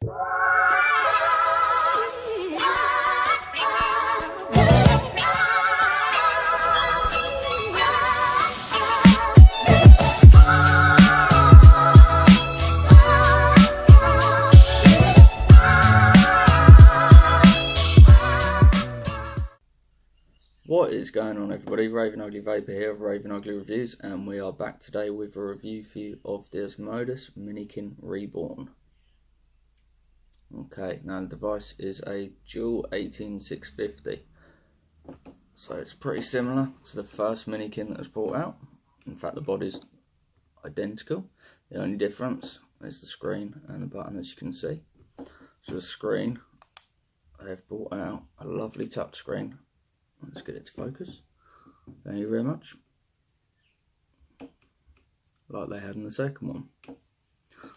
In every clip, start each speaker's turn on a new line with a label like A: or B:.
A: What is going on, everybody? Raven Ugly Vapor here of Raven Ugly Reviews, and we are back today with a review for you of the Asmodus Minikin Reborn. Okay, now the device is a dual 18650, so it's pretty similar to the first Minikin that was brought out. In fact, the body's identical. The only difference is the screen and the button, as you can see. So the screen, they've brought out a lovely touch screen. Let's get it to focus. Thank you very much. Like they had in the second one.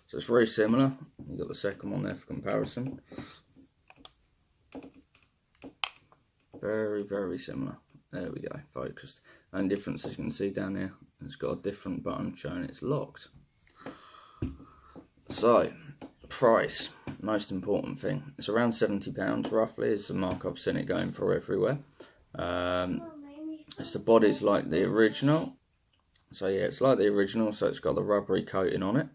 A: So it's very similar. You've got the second one there for comparison. Very, very similar. There we go, focused. And difference, as you can see down here, it's got a different button showing it's locked. So, price, most important thing. It's around £70 roughly, is the mark I've seen it going for everywhere. It's the body's like the original, so yeah, it's like the original, so it's got the rubbery coating on it,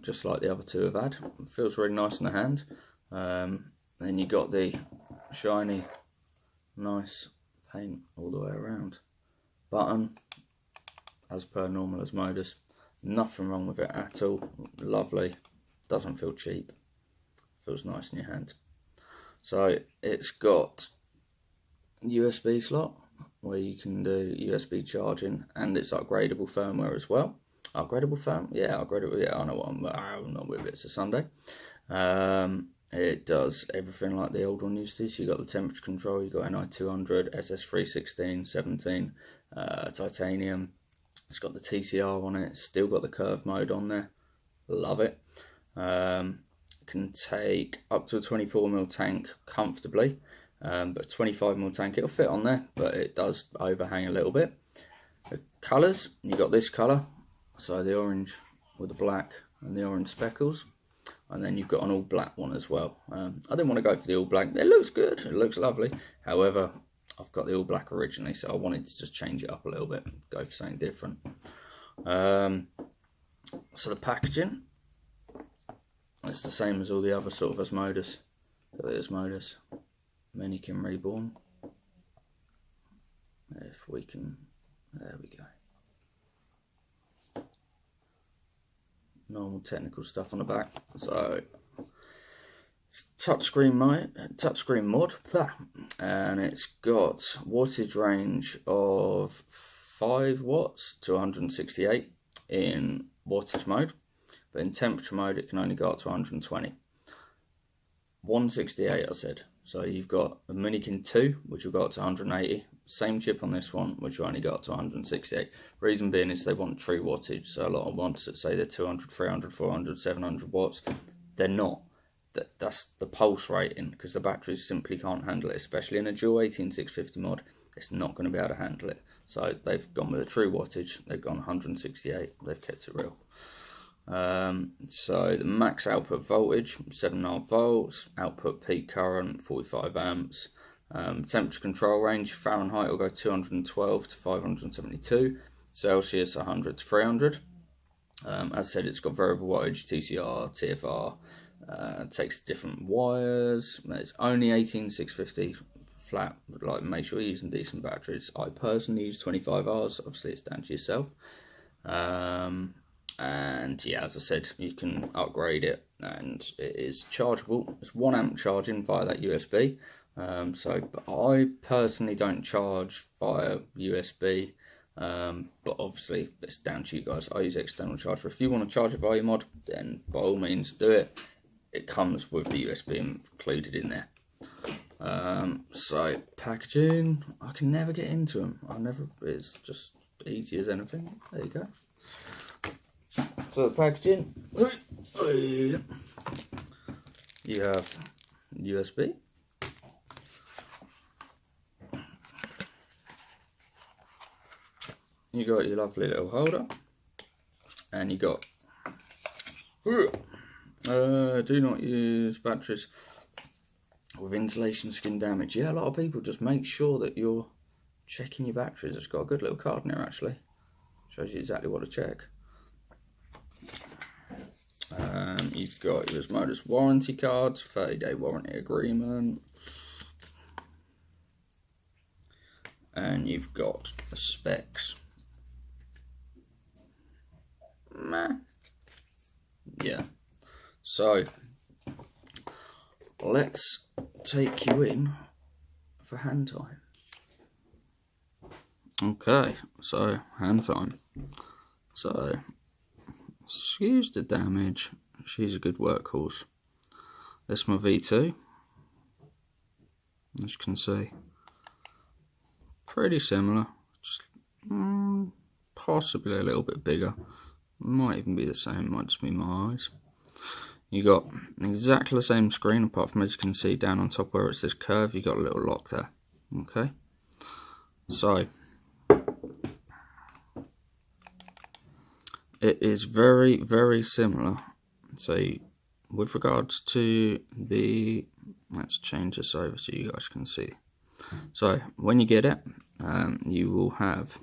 A: just like the other two have had. It feels really nice in the hand. Then you got the shiny, nice paint all the way around. Button, as per normal Asmodus, nothing wrong with it at all. Lovely, doesn't feel cheap, feels nice in your hand. So it's got USB slot where you can do USB charging, and it's upgradable firmware as well. Upgradable firm? Yeah, upgradable. Yeah, I know what I'm not with it. It's a Sunday. It does everything like the old one used to. So you got the temperature control. You got NI 200, SS316, 17, titanium. It's got the TCR on it. It's still got the curve mode on there. Love it. Can take up to a 24mm tank comfortably. But 25mm tank, it'll fit on there, but it does overhang a little bit. The colours, you got this colour, so the orange with the black and the orange speckles, and then you've got an all black one as well. I didn't want to go for the all black. It looks good, it looks lovely. However, I've got the all black originally, so I wanted to just change it up a little bit, go for something different. So the packaging, it's the same as all the other sort of Asmodus. Got the Asmodus Minikin Reborn. If we can, there we go. Normal technical stuff on the back. So it's touchscreen mod, and it's got wattage range of 5 watts to 168 in wattage mode, but in temperature mode it can only go up to 120. 168 I said. So you've got a Minikin 2, which will go up to 180. Same chip on this one, which will only go up to 168. Reason being is they want true wattage. So a lot of ones that say they're 200, 300, 400, 700 watts, they're not. That's the pulse rating, because the batteries simply can't handle it, especially in a dual 18650 mod. It's not going to be able to handle it. So they've gone with a true wattage. They've gone 168. They've kept it real. So the max output voltage 7.5 volts, output peak current 45 amps, temperature control range Fahrenheit will go 212 to 572, Celsius 100 to 300. As I said, it's got variable wattage, TCR, TFR, takes different wires. It's only 18650 flat, like make sure you're using decent batteries. I personally use 25Rs, obviously it's down to yourself. And yeah, as I said, you can upgrade it, and it is chargeable. It's 1 amp charging via that USB. But I personally don't charge via USB, but obviously it's down to you guys. I use external charger. If you want to charge it via your mod, then by all means do it. It comes with the USB included in there. So packaging, I can never get into them. It's just easy as anything. There you go. So the packaging, you have USB, you got your lovely little holder, and you got a Do not use batteries with insulation skin damage. Yeah, a lot of people just make sure that you're checking your batteries. It's got a good little card in there actually. Shows you exactly what to check. You've got your Asmodus warranty cards, 30-day warranty agreement. And you've got the specs. Yeah. So, let's take you in for hand time. Okay, so hand time. So, excuse the damage. She's a good workhorse. This is my V2. As you can see, pretty similar. Just possibly a little bit bigger. Might even be the same. Might just be my eyes. You got exactly the same screen, apart from, as you can see down on top where it says curve, you got a little lock there. Okay, so it is very, very similar. So with regards to the, let's change this over so you guys can see. So when you get it, you will have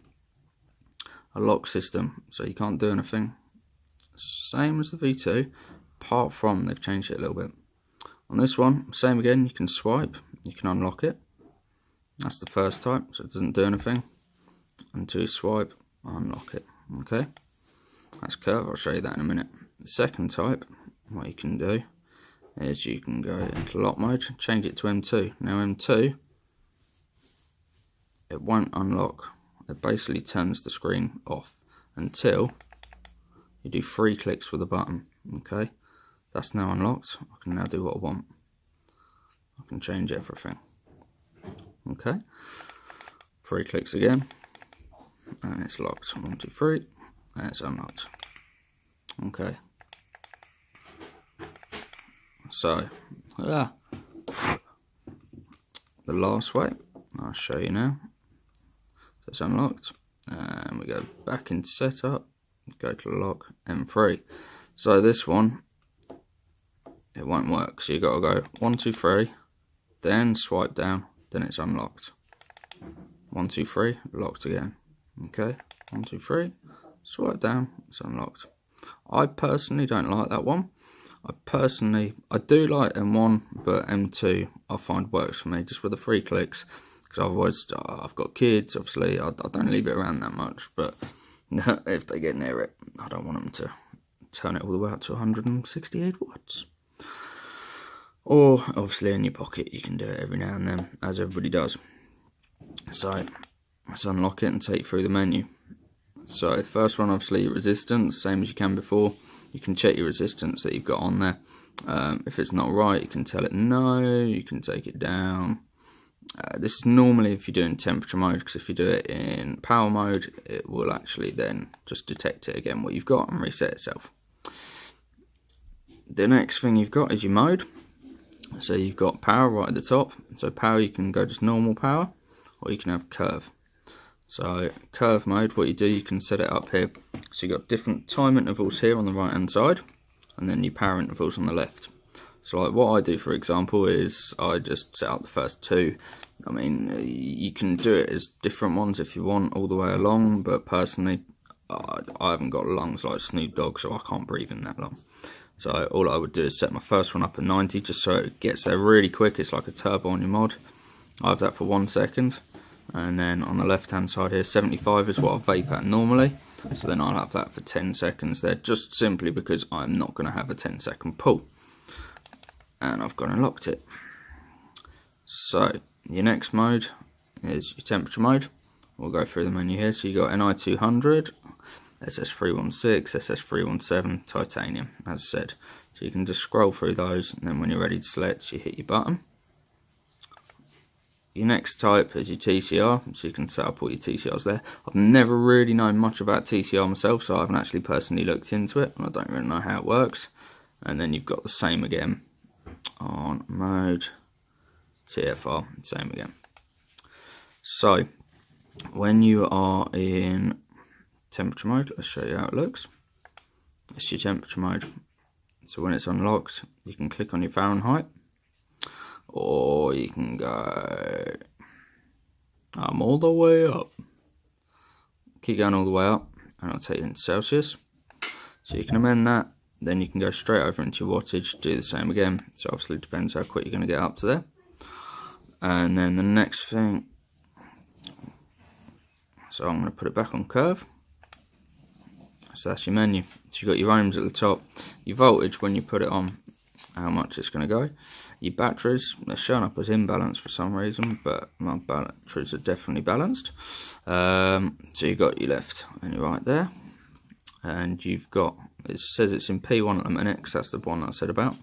A: a lock system, so you can't do anything. Same as the V2, apart from they've changed it a little bit. On this one, same again, you can swipe, you can unlock it. That's the first type, so it doesn't do anything until you swipe, unlock it. Okay, that's curve, I'll show you that in a minute. The second type, what you can do is you can go into lock mode, change it to M2. Now M2, it won't unlock. It basically turns the screen off until you do 3 clicks with the button. Okay, that's now unlocked. I can now do what I want. I can change everything. Okay, 3 clicks again, and it's locked. 1, 2, 3, and it's unlocked. Okay, so the last way, I'll show you now. So it's unlocked, and we go back into setup, go to lock, M3. So this one, it won't work, so you got to go 1, 2, 3, then swipe down, then it's unlocked. 1, 2, 3, locked again. Okay, 1, 2, 3, swipe down, it's unlocked. I personally don't like that one. I do like M1, but M2 I find works for me, just with the 3 clicks. Because otherwise, I've got kids, obviously, I don't leave it around that much, but if they get near it, I don't want them to turn it all the way up to 168 watts. Or, obviously, in your pocket, you can do it every now and then, as everybody does. So, let's unlock it and take through the menu. So, first one, obviously, your resistance, same as you can before. You can check your resistance that you've got on there. If it's not right, you can tell it no, you can take it down. This is normally if you're doing temperature mode, because if you do it in power mode, it will actually then just detect it again what you've got and reset itself. The next thing you've got is your mode. So you've got power right at the top. So power, you can go just normal power, or you can have curve. So curve mode, what you do, you can set it up here. So you've got different time intervals here on the right hand side, and then your power intervals on the left. So like what I do, for example, is I just set up the first 2. I mean, you can do it as different ones if you want all the way along, but personally, I haven't got lungs like Snoop Dogg, so I can't breathe in that long. So all I would do is set my first one up at 90, just so it gets there really quick. It's like a turbo on your mod. I have that for 1 second, and then on the left hand side here, 75 is what I vape at normally. So then I'll have that for 10 seconds there, just simply because I'm not going to have a 10-second pull. And I've gone and locked it. So your next mode is your temperature mode. We'll go through the menu here. So you got NI200, SS316, SS317, titanium, as said. So you can just scroll through those, and then when you're ready to select, you hit your button. Your next type is your TCR, so you can set up all your TCRs there. I've never really known much about TCR myself, so I haven't actually personally looked into it, and I don't really know how it works. And then you've got the same again on mode, TFR, same again. So when you are in temperature mode, let's show you how it looks. It's your temperature mode. So when it's unlocked, you can click on your Fahrenheit, or you can go, I'm all the way up. Keep going all the way up, and I'll take you into Celsius. So you can amend that, then you can go straight over into your wattage, do the same again. So obviously it depends how quick you're going to get up to there. And then the next thing, so I'm going to put it back on curve. So that's your menu. So you've got your ohms at the top, your voltage when you put it on, how much it's going to go. Your batteries, they're showing up as imbalanced for some reason, but my batteries are definitely balanced. So you've got your left and your right there. And you've got, it says it's in P1 at the minute, because that's the one that I said about,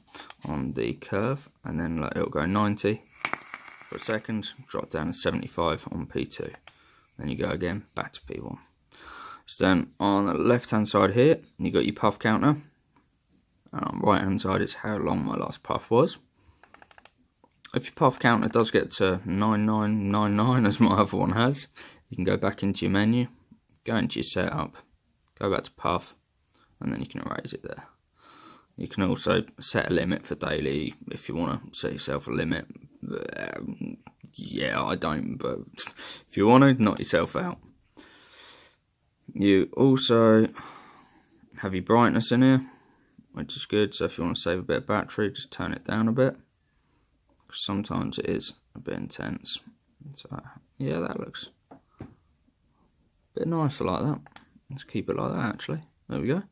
A: on the curve. And then like, it'll go 90 for a second, drop down to 75 on P2. Then you go again, back to P1. So then on the left hand side here, you got your puff counter, and on the right hand side is how long my last puff was. If your puff counter does get to 9999, as my other one has, you can go back into your menu, go into your setup, go back to puff, and then you can erase it there. You can also set a limit for daily if you want to set yourself a limit. Yeah, I don't, but if you want to, knock yourself out. You also have your brightness in here, which is good. So if you want to save a bit of battery, just turn it down a bit, because sometimes it is a bit intense. So yeah, that looks a bit nicer like that. Let's keep it like that actually. There we go.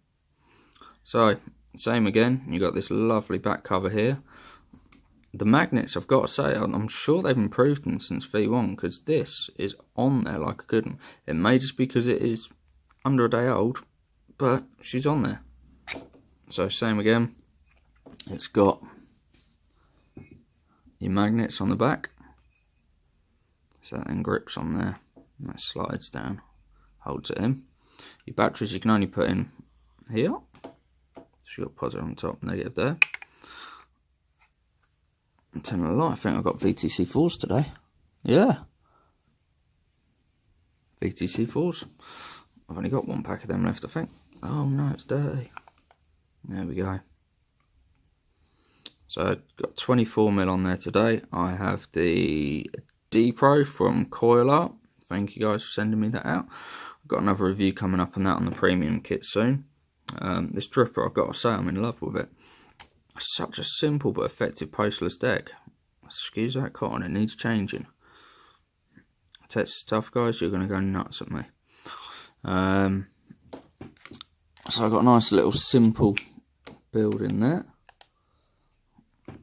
A: So same again, you got this lovely back cover here. The magnets, I've got to say, I'm sure they've improved them since V1, because this is on there like a good one. It may just be because it is under a day old, but she's on there. So same again, it's got your magnets on the back, so that then grips on there, and that slides down, holds it in. Your batteries you can only put in here, so you've got positive on top, negative there. I'm telling a lie, I think I've got VTC4s today. Yeah. VTC4s. I've only got one pack of them left, I think. Oh no, it's dirty. There we go. So I've got 24mm on there today. I have the D Pro from Coil Art. Thank you guys for sending me that out. I've got another review coming up on that on the premium kit soon. This dripper, I've got to say, I'm in love with it. Such a simple but effective postless deck. Excuse that cotton, it needs changing. Test stuff, guys, you're going to go nuts at me. So I've got a nice little simple build in there.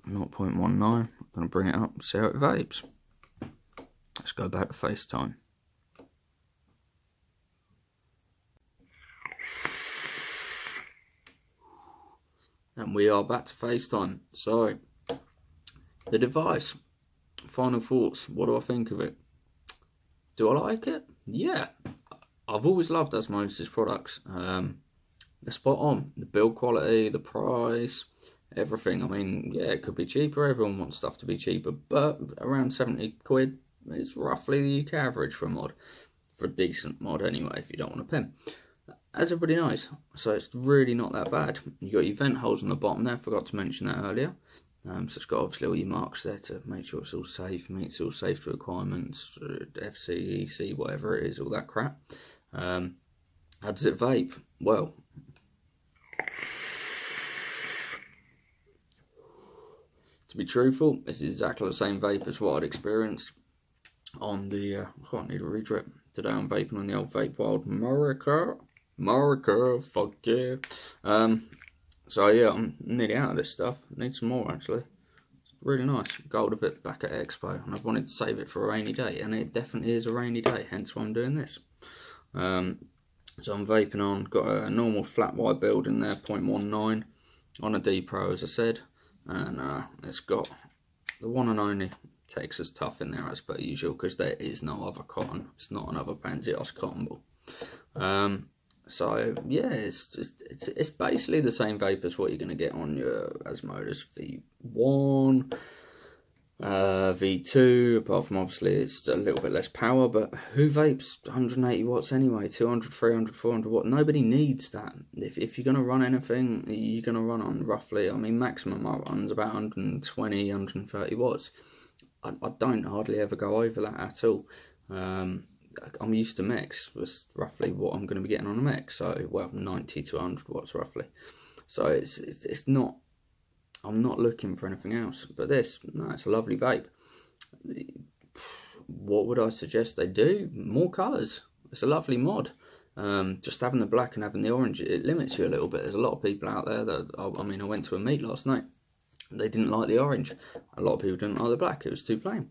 A: 0.19. I'm going to bring it up and see how it vapes. Let's go back to FaceTime. And we are back to FaceTime. So, the device. Final thoughts. What do I think of it? Do I like it? Yeah. I've always loved Asmodus' products. They're spot on. The build quality, the price, everything. I mean, yeah, it could be cheaper. Everyone wants stuff to be cheaper. But around 70 quid is roughly the UK average for a mod. For a decent mod anyway, if you don't want a pen. As everybody knows, so it's really not that bad. You got your vent holes on the bottom there, forgot to mention that earlier. So it's got obviously all your marks there to make sure it's all safe, meets all safety requirements, FC, EC, whatever it is, all that crap. How does it vape? Well, to be truthful, this is exactly the same vape as what I'd experienced on the, I can't need a redrip. Today I'm vaping on the old Vape Wild Marker, fuck yeah. So yeah, I'm nearly out of this stuff. I need some more actually. It's really nice. Gold of it back at Expo, and I've wanted to save it for a rainy day, and it definitely is a rainy day, hence why I'm doing this. So I'm vaping on, got a normal flat wide build in there, 0.19 on a D Pro as I said, and it's got the one and only Texas Tough in there as per usual, because there is no other cotton. It's not another Panzeos cotton ball. So yeah, it's basically the same vape as what you're going to get on your Asmodus V1. V2, apart from obviously it's a little bit less power, but who vapes 180 watts anyway? 200, 300, 400 watt. Nobody needs that. If you're going to run anything, you're going to run on roughly, I mean, maximum I run's about 120, 130 watts. I don't hardly ever go over that at all. I'm used to mechs, was roughly what I'm going to be getting on a mech, so, well, 90 to 100 watts roughly. So it's not, I'm not looking for anything else. But this, no, it's a lovely vape. What would I suggest they do? More colours. It's a lovely mod. Just having the black and having the orange, it limits you a little bit. There's a lot of people out there that, I mean, I went to a meet last night. They didn't like the orange. A lot of people didn't like the black. It was too plain.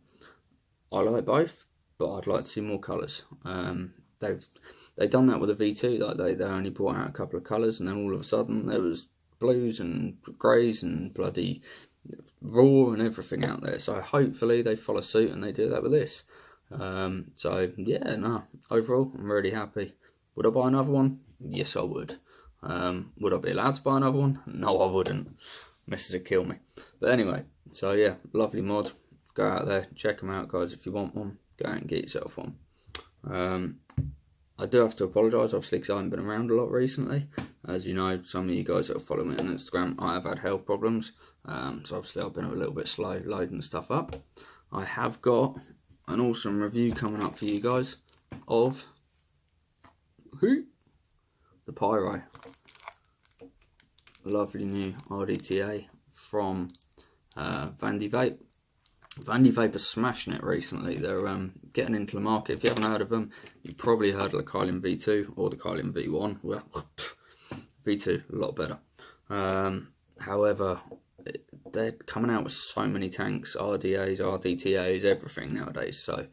A: I like both, but I'd like to see more colours. They've done that with a V2. Like they only brought out a couple of colours, and then all of a sudden there was blues and greys and bloody raw and everything out there. So hopefully they follow suit and they do that with this. So yeah, no. Overall, I'm really happy. Would I buy another one? Yes, I would. Would I be allowed to buy another one? No, I wouldn't. Messes would kill me. But anyway, so yeah, lovely mod. Go out there, check them out, guys. If you want one, go out and get yourself one. I do have to apologise, obviously, because I haven't been around a lot recently. As you know, some of you guys that follow me on Instagram, I have had health problems. So obviously I've been a little bit slow loading stuff up. I have got an awesome review coming up for you guys of the Pyro. Lovely new RDTA from Vandy Vape. Vandy Vape are smashing it recently. They're getting into the market. If you haven't heard of them, you've probably heard of the Kylian V2 or the Kylian V1. Well, V2, a lot better. However, they're coming out with so many tanks, RDAs, RDTAs, everything nowadays. So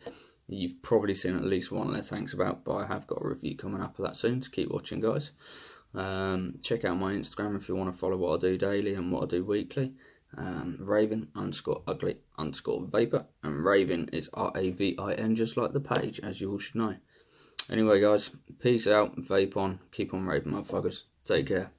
A: you've probably seen at least one of their tanks about, but I have got a review coming up of that soon, so keep watching, guys. Check out my Instagram if you want to follow what I do daily and what I do weekly. Raven_ugly_vapor, and Raven is RAVIN, just like the page, as you all should know. Anyway, guys, peace out, vape on, keep on raving, motherfuckers. Take care.